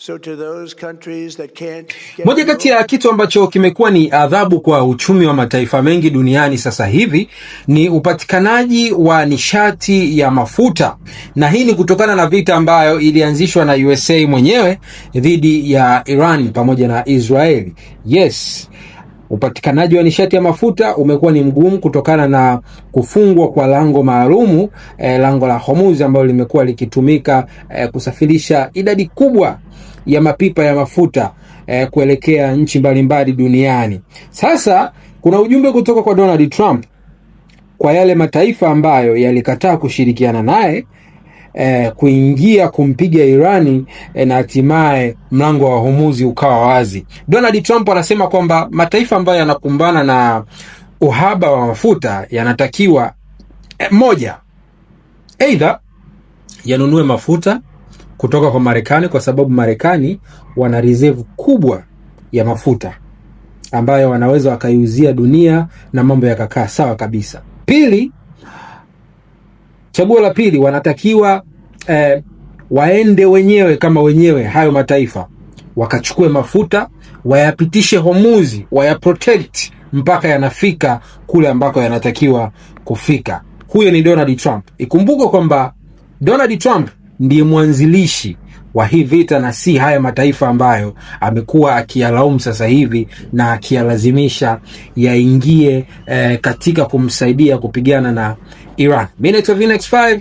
So to those countries that can't get moja kati ya kitu ambacho kimekuwa ni adhabu kwa uchumi wa mataifa mengi duniani sasa hivi ni upatikanaji wa nishati ya mafuta, na hii ni kutokana na vita ambayo ilianzishwa na USA mwenyewe dhidi ya Iran pamoja na Israeli. Yes, upatikanaji wa nishati ya mafuta umekuwa ni mgumu kutokana na kufungwa kwa lango maalumu, lango la Hormuz ambalo limekuwa likitumika kusafirisha idadi kubwa ya mapipa ya mafuta kuelekea nchi mbalimbali duniani. Sasa kuna ujumbe kutoka kwa Donald Trump kwa yale mataifa ambayo yalikataa kushirikiana naye kuingia kumpiga Irani na hatimaye mlango wa Hormuz ukawa wazi. Donald Trump anasema kwamba mataifa ambayo yanakumbana na uhaba wa mafuta yanatakiwa moja, aidha yanunue mafuta kutoka kwa Marekani, kwa sababu Marekani wana reserve kubwa ya mafuta ambayo wanaweza wakaiuzia dunia na mambo yakakaa sawa kabisa. Pili, chaguo la pili, wanatakiwa waende wenyewe kama wenyewe, hayo mataifa wakachukue mafuta, wayapitishe Hormuz, wayaprotect mpaka yanafika kule ambako yanatakiwa kufika. Huyo ni Donald Trump. Ikumbuke kwamba Donald Trump ndiye mwanzilishi wa hii vita na si haya mataifa ambayo amekuwa akiyalaumu sasa hivi na akiyalazimisha yaingie katika kumsaidia kupigana na Iran. Minute of Next 5.